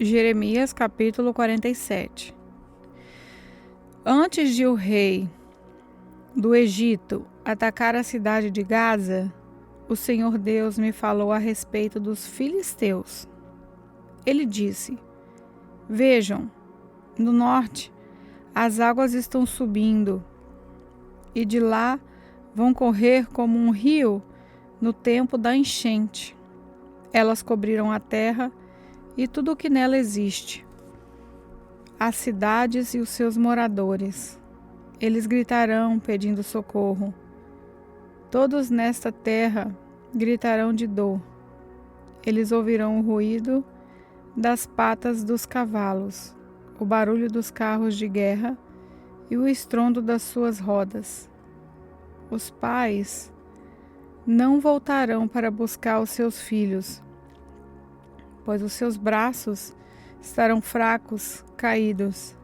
Jeremias capítulo 47. Antes de o rei do Egito atacar a cidade de Gaza, o Senhor Deus me falou a respeito dos filisteus. Ele disse: Vejam, no norte as águas estão subindo, e de lá vão correr como um rio no tempo da enchente. Elas cobriram a terra e tudo o que nela existe, as cidades e os seus moradores. Eles gritarão pedindo socorro. Todos nesta terra gritarão de dor. Eles ouvirão o ruído das patas dos cavalos, o barulho dos carros de guerra e o estrondo das suas rodas. Os pais não voltarão para buscar os seus filhos, pois os seus braços estarão fracos, caídos.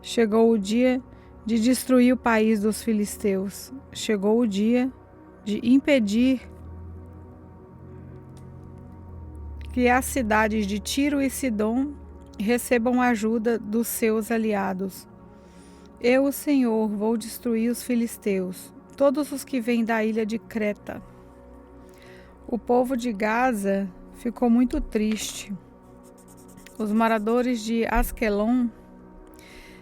Chegou o dia de destruir o país dos filisteus. Chegou o dia de impedir que as cidades de Tiro e Sidom recebam ajuda dos seus aliados. Eu, o Senhor, vou destruir os filisteus, todos os que vêm da ilha de Creta. O povo de Gaza ficou muito triste. Os moradores de Asquelon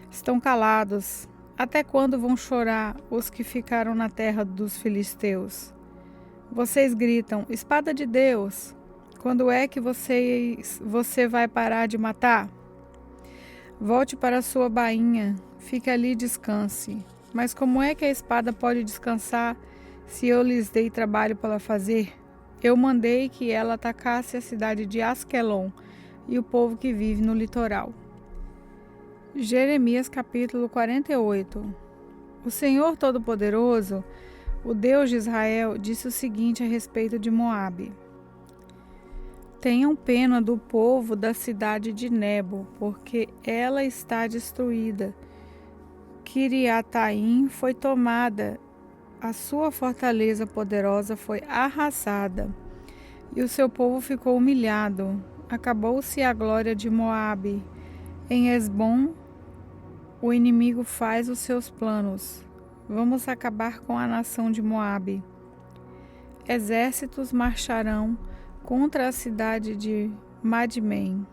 estão calados. Até quando vão chorar os que ficaram na terra dos filisteus? Vocês gritam: espada de Deus! Quando é que você vai parar de matar? Volte para sua bainha, fique ali e descanse. Mas como é que a espada pode descansar se eu lhes dei trabalho para fazer? Eu mandei que ela atacasse a cidade de Asquelon e o povo que vive no litoral. Jeremias capítulo 48. O Senhor Todo-Poderoso, o Deus de Israel, disse o seguinte a respeito de Moabe: Tenham pena do povo da cidade de Nebo, porque ela está destruída. Kiriataim foi tomada, a sua fortaleza poderosa foi arrasada, e o seu povo ficou humilhado. Acabou-se a glória de Moabe. Em Hesbom, o inimigo faz os seus planos. Vamos acabar com a nação de Moabe. Exércitos marcharão contra a cidade de Madmen,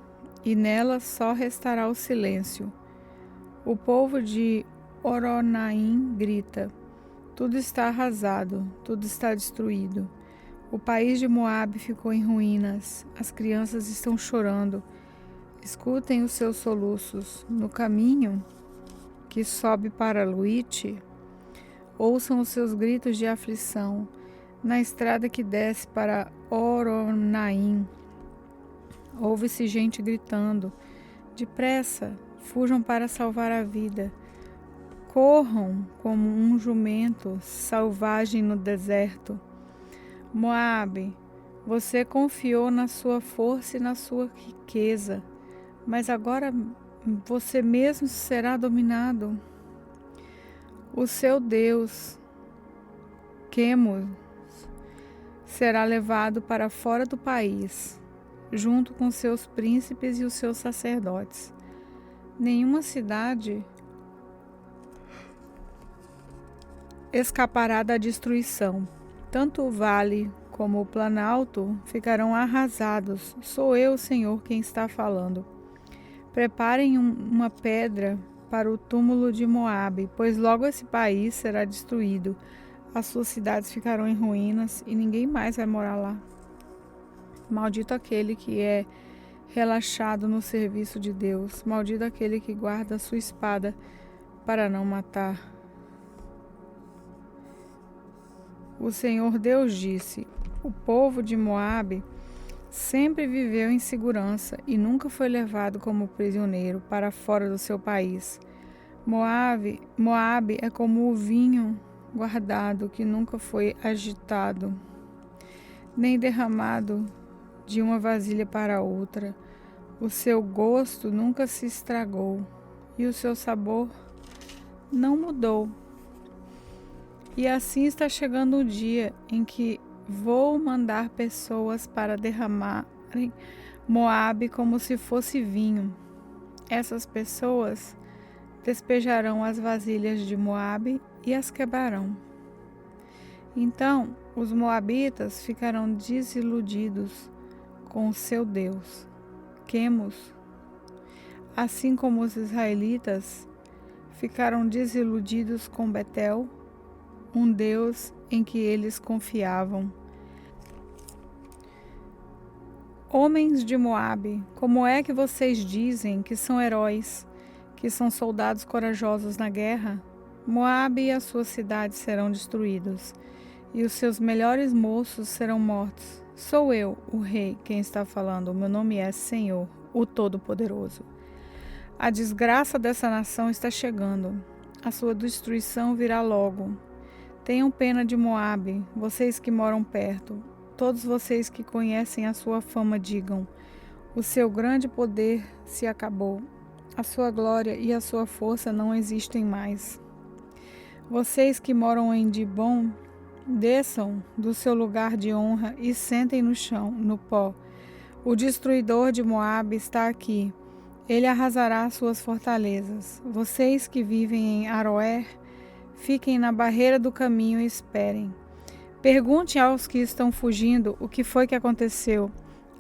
e nela só restará o silêncio. O povo de Oronaim grita: tudo está arrasado, tudo está destruído. O país de Moabe ficou em ruínas, as crianças estão chorando. Escutem os seus soluços. No caminho que sobe para Luite, ouçam os seus gritos de aflição. Na estrada que desce para Oronaim, ouve-se gente gritando: depressa, fujam para salvar a vida. Corram como um jumento selvagem no deserto. Moabe, você confiou na sua força e na sua riqueza, mas agora você mesmo será dominado. O seu Deus, Quemos, será levado para fora do país, junto com seus príncipes e os seus sacerdotes. Nenhuma cidade escapará da destruição. Tanto o vale como o planalto ficarão arrasados. Sou eu, Senhor, quem está falando. Preparem uma pedra para o túmulo de Moabe, pois logo esse país será destruído. As suas cidades ficarão em ruínas e ninguém mais vai morar lá. Maldito aquele que é relaxado no serviço de Deus. Maldito aquele que guarda a sua espada para não matar. O Senhor Deus disse: o povo de Moabe sempre viveu em segurança e nunca foi levado como prisioneiro para fora do seu país. Moabe é como o vinho guardado que nunca foi agitado, nem derramado de uma vasilha para outra. O seu gosto nunca se estragou e o seu sabor não mudou. E assim está chegando o dia em que vou mandar pessoas para derramarem Moabe como se fosse vinho. Essas pessoas despejarão as vasilhas de Moabe e as quebrarão. Então os moabitas ficarão desiludidos com o seu Deus, Quemos, assim como os israelitas ficaram desiludidos com Betel, um Deus em que eles confiavam. Homens de Moabe, como é que vocês dizem que são heróis, que são soldados corajosos na guerra? Moabe e as suas cidades serão destruídos, e os seus melhores moços serão mortos. Sou eu, o rei, quem está falando. O meu nome é Senhor, o Todo-Poderoso. A desgraça dessa nação está chegando. A sua destruição virá logo. Tenham pena de Moabe, vocês que moram perto. Todos vocês que conhecem a sua fama digam: o seu grande poder se acabou. A sua glória e a sua força não existem mais. Vocês que moram em Dibon, desçam do seu lugar de honra e sentem no chão, no pó. O destruidor de Moabe está aqui. Ele arrasará suas fortalezas. Vocês que vivem em Aroer, fiquem na barreira do caminho e esperem. Pergunte aos que estão fugindo o que foi que aconteceu.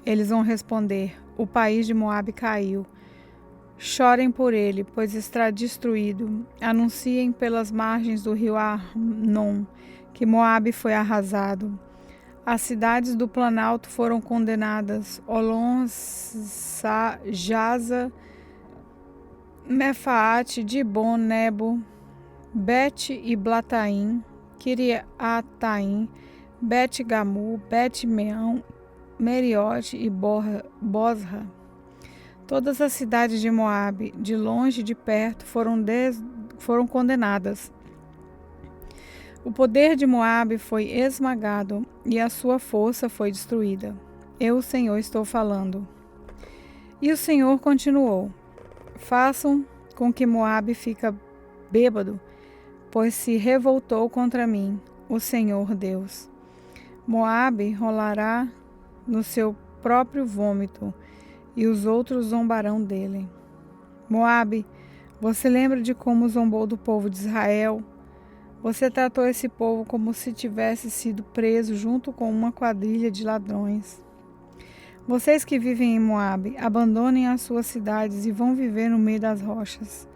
Eles vão responder: o país de Moabe caiu. Chorem por ele, pois está destruído. Anunciem pelas margens do rio Arnon que Moabe foi arrasado. As cidades do Planalto foram condenadas: Olon, Jaza, Mefaate, Dibon, Nebo, Bet e Blataim, Kiriataim, Bet-Gamu, Bet-Meão, Meriote e Bosra. Todas as cidades de Moabe, de longe e de perto, foram condenadas. O poder de Moabe foi esmagado e a sua força foi destruída. Eu, o Senhor, estou falando. E o Senhor continuou: façam com que Moabe fique bêbado, pois se revoltou contra mim, o Senhor Deus. Moabe rolará no seu próprio vômito, e os outros zombarão dele. Moabe, você lembra de como zombou do povo de Israel? Você tratou esse povo como se tivesse sido preso junto com uma quadrilha de ladrões. Vocês que vivem em Moabe, abandonem as suas cidades e vão viver no meio das rochas.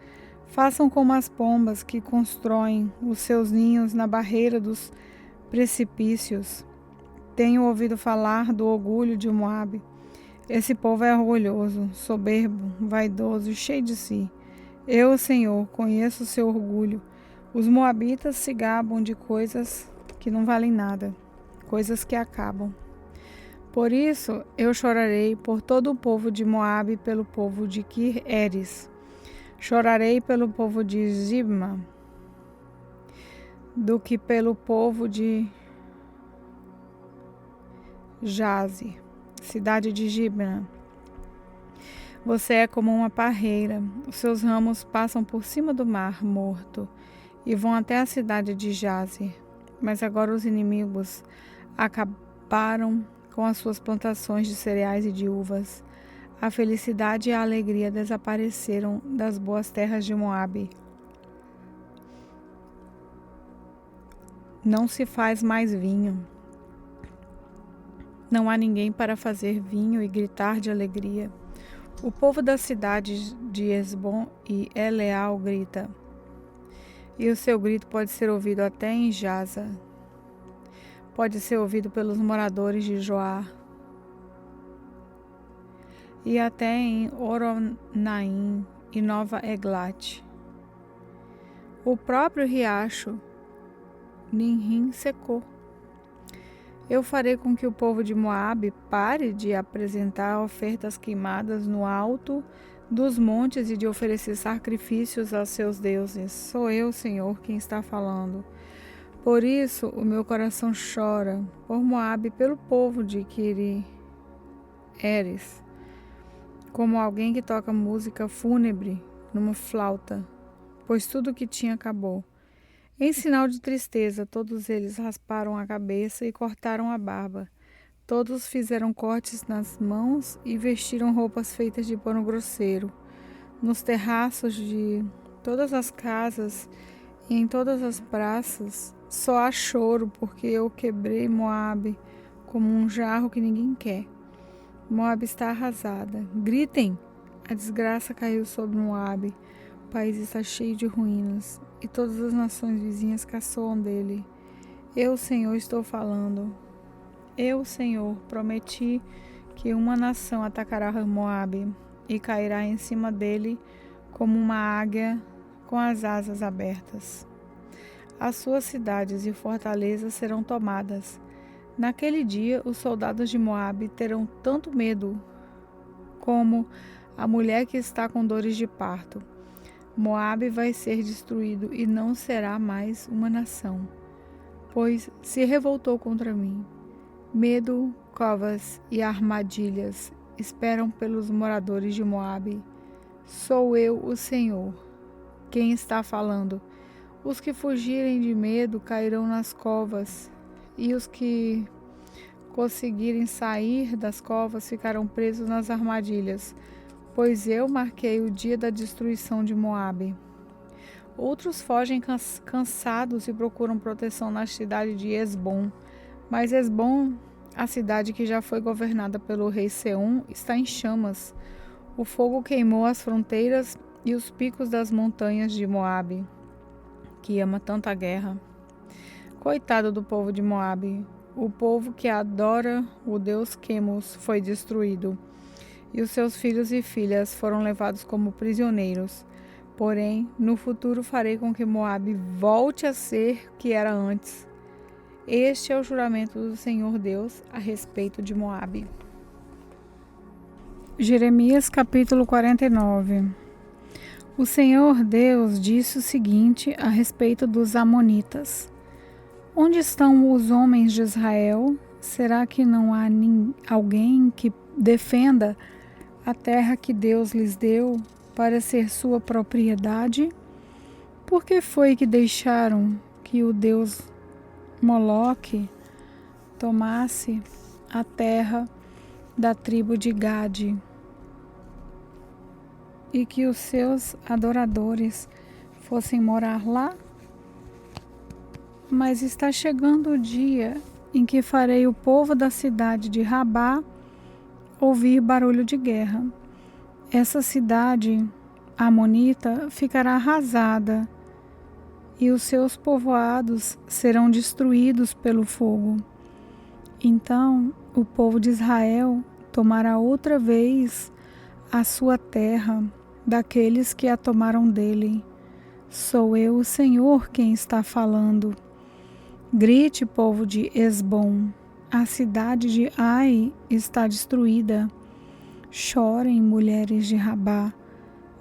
Façam como as pombas que constroem os seus ninhos na barreira dos precipícios. Tenho ouvido falar do orgulho de Moabe. Esse povo é orgulhoso, soberbo, vaidoso e cheio de si. Eu, Senhor, conheço o seu orgulho. Os moabitas se gabam de coisas que não valem nada, coisas que acabam. Por isso eu chorarei por todo o povo de Moabe e pelo povo de Kir-Eres. Chorarei pelo povo de Zibma do que pelo povo de Jaze, cidade de Gibna. Você é como uma parreira, os seus ramos passam por cima do mar morto e vão até a cidade de Jaze. Mas agora os inimigos acabaram com as suas plantações de cereais e de uvas. A felicidade e a alegria desapareceram das boas terras de Moabe. Não se faz mais vinho. Não há ninguém para fazer vinho e gritar de alegria. O povo das cidades de Esbom e Eleal grita, e o seu grito pode ser ouvido até em Jaza. Pode ser ouvido pelos moradores de Joá e até em Oronaim e Nova Eglat. O próprio riacho Ninrim secou. Eu farei com que o povo de Moabe pare de apresentar ofertas queimadas no alto dos montes e de oferecer sacrifícios aos seus deuses. Sou eu, Senhor, quem está falando. Por isso o meu coração chora por Moabe e pelo povo de Kir-Eres, como alguém que toca música fúnebre numa flauta, pois tudo o que tinha acabou. Em sinal de tristeza, todos eles rasparam a cabeça e cortaram a barba. Todos fizeram cortes nas mãos e vestiram roupas feitas de pano grosseiro. Nos terraços de todas as casas e em todas as praças só há choro, porque eu quebrei Moabe como um jarro que ninguém quer. Moabe está arrasada. Gritem! A desgraça caiu sobre Moabe. O país está cheio de ruínas e todas as nações vizinhas caçoam dele. Eu, Senhor, estou falando. Eu, Senhor, prometi que uma nação atacará Moabe e cairá em cima dele como uma águia com as asas abertas. As suas cidades e fortalezas serão tomadas. Naquele dia, os soldados de Moabe terão tanto medo como a mulher que está com dores de parto. Moabe vai ser destruído e não será mais uma nação, pois se revoltou contra mim. Medo, covas e armadilhas esperam pelos moradores de Moabe. Sou eu, o Senhor, quem está falando. Os que fugirem de medo cairão nas covas, e os que conseguirem sair das covas ficarão presos nas armadilhas, pois eu marquei o dia da destruição de Moabe. Outros fogem cansados e procuram proteção na cidade de Hesbom. Mas Hesbom, a cidade que já foi governada pelo rei Seom, está em chamas. O fogo queimou as fronteiras e os picos das montanhas de Moabe, que ama tanto a guerra. Coitado do povo de Moabe, o povo que adora o deus Quemos foi destruído, e os seus filhos e filhas foram levados como prisioneiros. Porém, no futuro farei com que Moabe volte a ser o que era antes. Este é o juramento do Senhor Deus a respeito de Moabe. Jeremias capítulo 49. O Senhor Deus disse o seguinte a respeito dos amonitas: onde estão os homens de Israel? Será que não há alguém que defenda a terra que Deus lhes deu para ser sua propriedade? Por que foi que deixaram que o Deus Moloque tomasse a terra da tribo de Gade e que os seus adoradores fossem morar lá? Mas está chegando o dia em que farei o povo da cidade de Rabá ouvir barulho de guerra. Essa cidade amonita ficará arrasada e os seus povoados serão destruídos pelo fogo. Então o povo de Israel tomará outra vez a sua terra daqueles que a tomaram dele. Sou eu, o Senhor, quem está falando. Grite, povo de Hesbom, a cidade de Ai está destruída. Chorem, mulheres de Rabá,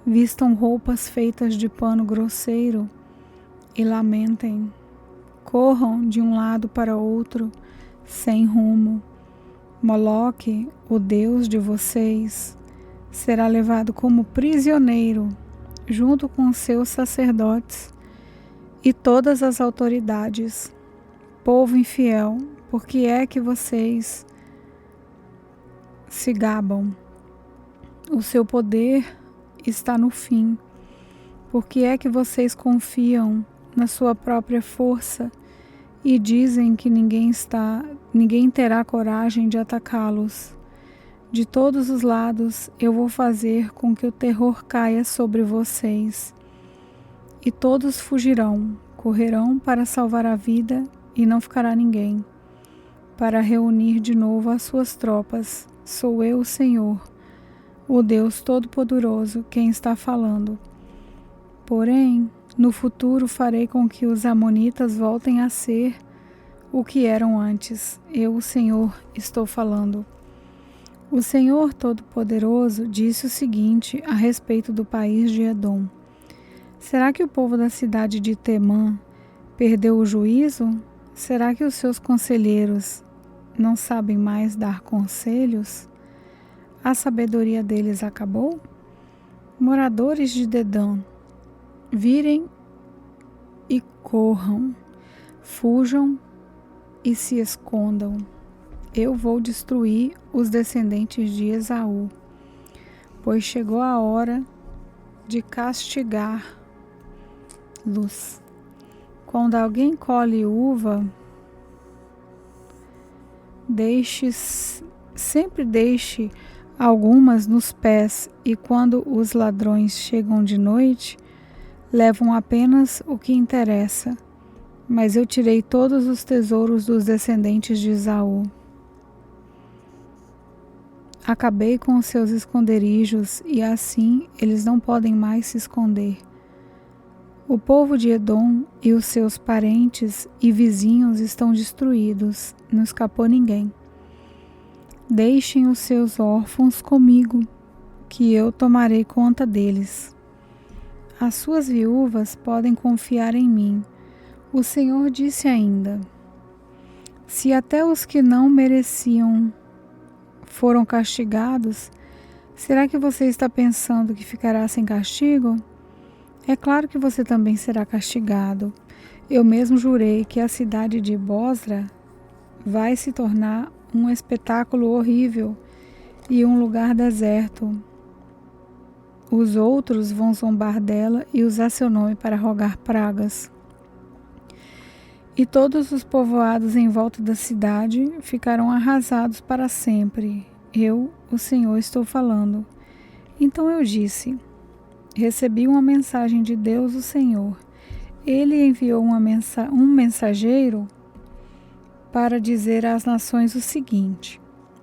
vistam roupas feitas de pano grosseiro e lamentem. Corram de um lado para outro, sem rumo. Moloque, o Deus de vocês, será levado como prisioneiro, junto com seus sacerdotes e todas as autoridades. Povo infiel, por que é que vocês se gabam? O seu poder está no fim. Por que é que vocês confiam na sua própria força e dizem que ninguém terá coragem de atacá-los? De todos os lados eu vou fazer com que o terror caia sobre vocês. E todos fugirão, correrão para salvar a vida e não ficará ninguém para reunir de novo as suas tropas. Sou eu, o Senhor, o Deus Todo-Poderoso, quem está falando. Porém, no futuro farei com que os amonitas voltem a ser o que eram antes. Eu, o Senhor, estou falando. O Senhor Todo-Poderoso disse o seguinte a respeito do país de Edom: será que o povo da cidade de Temã perdeu o juízo? Será que os seus conselheiros não sabem mais dar conselhos? A sabedoria deles acabou? Moradores de Dedã, virem e corram, fujam e se escondam. eu vou destruir os descendentes de Esaú, pois chegou a hora de castigá-los. Quando alguém colhe uva, sempre deixe algumas nos pés, e quando os ladrões chegam de noite, levam apenas o que interessa. Mas eu tirei todos os tesouros dos descendentes de Esaú. Acabei com os seus esconderijos, e assim eles não podem mais se esconder. O povo de Edom e os seus parentes e vizinhos estão destruídos, não escapou ninguém. Deixem os seus órfãos comigo, que eu tomarei conta deles. As suas viúvas podem confiar em mim. O Senhor disse ainda: se até os que não mereciam foram castigados, será que você está pensando que ficará sem castigo? É claro que você também será castigado. Eu mesmo jurei que a cidade de Bosra vai se tornar um espetáculo horrível e um lugar deserto. Os outros vão zombar dela e usar seu nome para rogar pragas. E todos os povoados em volta da cidade ficarão arrasados para sempre. Eu, o Senhor, estou falando. Então eu disse: recebi uma mensagem de Deus, o Senhor. Ele enviou um mensageiro para dizer às nações o seguinte: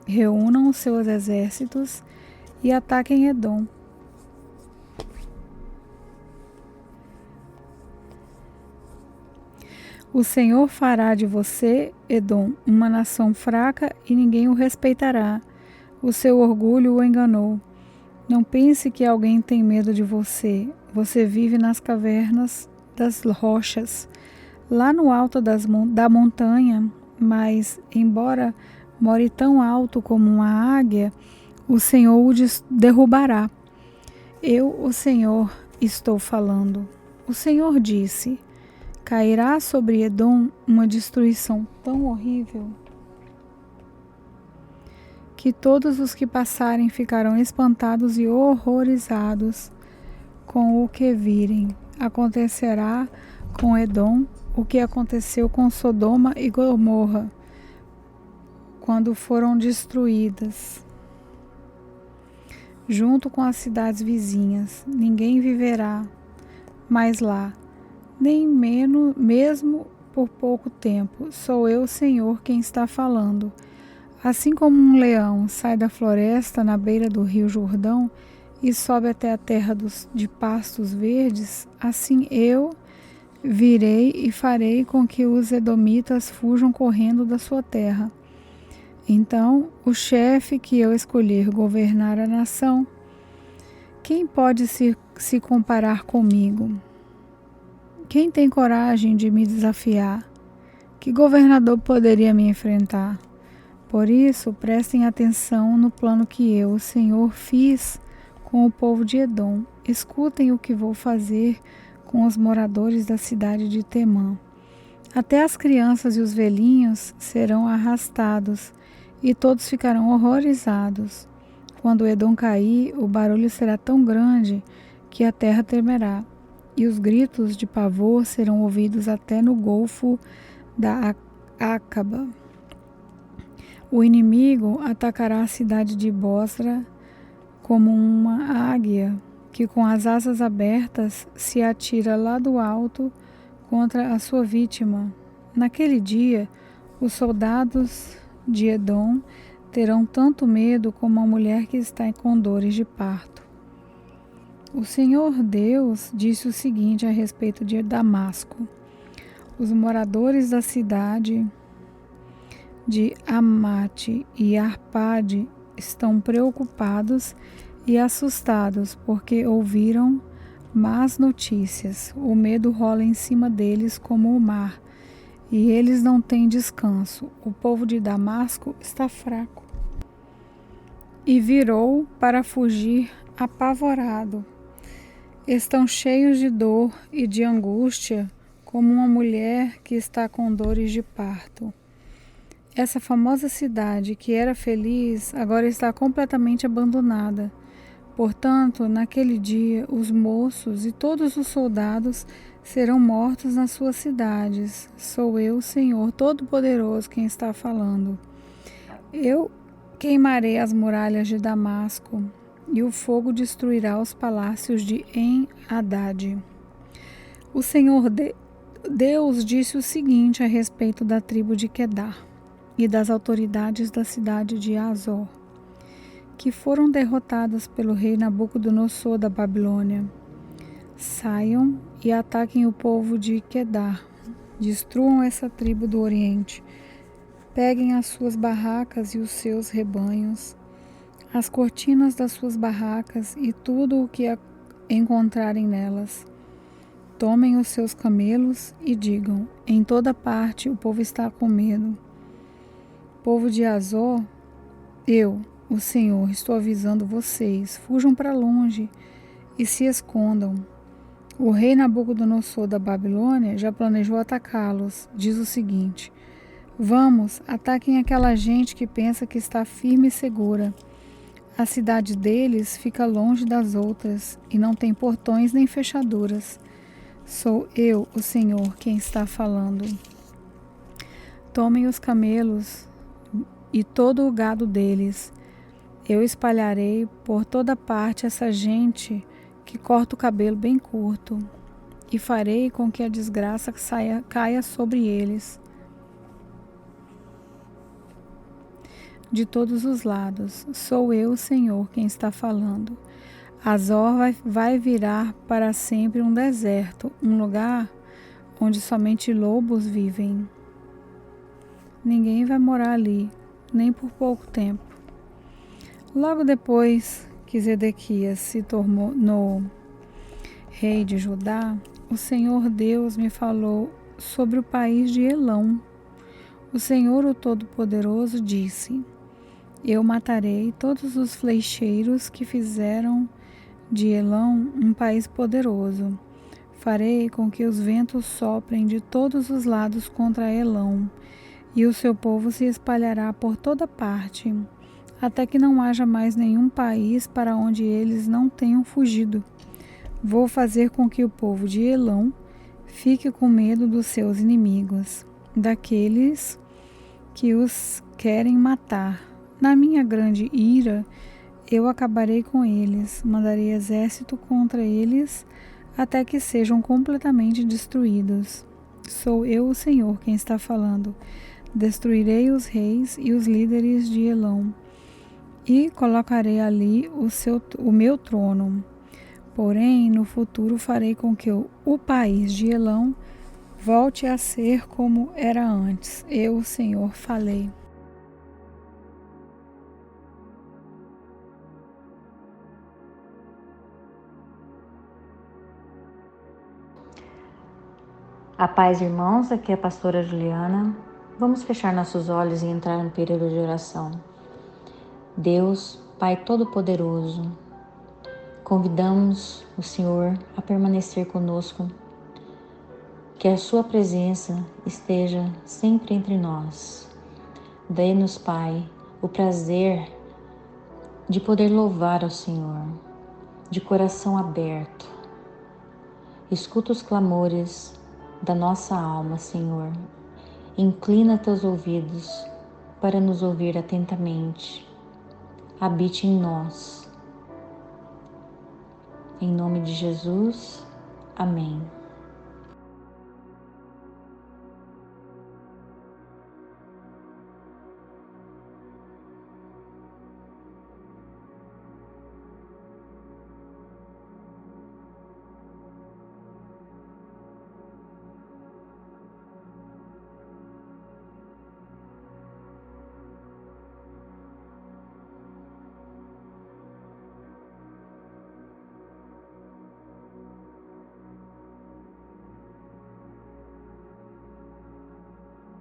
reúnam os seus exércitos e ataquem Edom. O Senhor fará de você, Edom, uma nação fraca e ninguém o respeitará. O seu orgulho o enganou. Não pense que alguém tem medo de você. Você vive nas cavernas das rochas, lá no alto da montanha, mas, embora more tão alto como uma águia, o Senhor o derrubará. Eu, o Senhor, estou falando. O Senhor disse: cairá sobre Edom uma destruição tão horrível que todos os que passarem ficarão espantados e horrorizados com o que virem. Acontecerá com Edom o que aconteceu com Sodoma e Gomorra, quando foram destruídas, junto com as cidades vizinhas. Ninguém viverá mais lá, nem mesmo por pouco tempo. Sou eu, Senhor, quem está falando. Assim como um leão sai da floresta na beira do rio Jordão e sobe até a terra de pastos verdes, assim eu virei e farei com que os edomitas fujam correndo da sua terra. Então, o chefe que eu escolher governar a nação, quem pode se comparar comigo? Quem tem coragem de me desafiar? Que governador poderia me enfrentar? Por isso, prestem atenção no plano que eu, o Senhor, fiz com o povo de Edom. Escutem o que vou fazer com os moradores da cidade de Temã. Até as crianças e os velhinhos serão arrastados, e todos ficarão horrorizados. Quando Edom cair, o barulho será tão grande que a terra tremerá, e os gritos de pavor serão ouvidos até no golfo da Acaba. O inimigo atacará a cidade de Bosra como uma águia que com as asas abertas se atira lá do alto contra a sua vítima. Naquele dia, os soldados de Edom terão tanto medo como a mulher que está com dores de parto. O Senhor Deus disse o seguinte a respeito de Damasco: os moradores da cidade de Amate e Arpade estão preocupados e assustados porque ouviram más notícias. O medo rola em cima deles como o mar, e eles não têm descanso. O povo de Damasco está fraco e virou para fugir apavorado. Estão cheios de dor e de angústia, como uma mulher que está com dores de parto. Essa famosa cidade que era feliz agora está completamente abandonada. Portanto, naquele dia, os moços e todos os soldados serão mortos nas suas cidades. Sou eu, Senhor Todo-Poderoso, quem está falando. Eu queimarei as muralhas de Damasco, e o fogo destruirá os palácios de En-Hadad. O Senhor Deus disse o seguinte a respeito da tribo de Quedar e das autoridades da cidade de Azor, que foram derrotadas pelo rei Nabucodonosor da Babilônia. Saiam e ataquem o povo de Quedar. Destruam essa tribo do Oriente. Peguem as suas barracas e os seus rebanhos, as cortinas das suas barracas e tudo o que encontrarem nelas. Tomem os seus camelos e digam: em toda parte o povo está com medo. Povo de Azor, eu, o Senhor, estou avisando vocês: fujam para longe e se escondam. O rei Nabucodonosor da Babilônia já planejou atacá-los. Diz o seguinte: vamos, ataquem aquela gente que pensa que está firme e segura. A cidade deles fica longe das outras e não tem portões nem fechaduras. Sou eu, o Senhor, quem está falando. Tomem os camelos e todo o gado deles. Eu espalharei por toda parte essa gente que corta o cabelo bem curto, e farei com que a desgraça caia sobre eles de todos os lados. Sou eu, Senhor, quem está falando. Azor vai virar para sempre um deserto, um lugar onde somente lobos vivem. Ninguém vai morar ali, nem por pouco tempo. Logo depois que Zedequias se tornou rei de Judá, o Senhor Deus me falou sobre o país de Elão. O Senhor, o Todo-Poderoso, disse: eu matarei todos os flecheiros que fizeram de Elão um país poderoso. Farei com que os ventos soprem de todos os lados contra Elão, e o seu povo se espalhará por toda parte, até que não haja mais nenhum país para onde eles não tenham fugido. Vou fazer com que o povo de Elão fique com medo dos seus inimigos, daqueles que os querem matar. Na minha grande ira, eu acabarei com eles, mandarei exército contra eles até que sejam completamente destruídos. Sou eu, o Senhor, quem está falando. Destruirei os reis e os líderes de Elão e colocarei ali o meu trono. Porém, no futuro farei com que o país de Elão volte a ser como era antes. Eu, o Senhor, falei. A paz, irmãos, aqui é a pastora Juliana. Vamos fechar nossos olhos e entrar no período de oração. Deus, Pai Todo-Poderoso, convidamos o Senhor a permanecer conosco, que a Sua presença esteja sempre entre nós. Dê-nos, Pai, o prazer de poder louvar ao Senhor, de coração aberto. Escuta os clamores da nossa alma, Senhor. Inclina teus ouvidos para nos ouvir atentamente. Habite em nós. Em nome de Jesus, amém.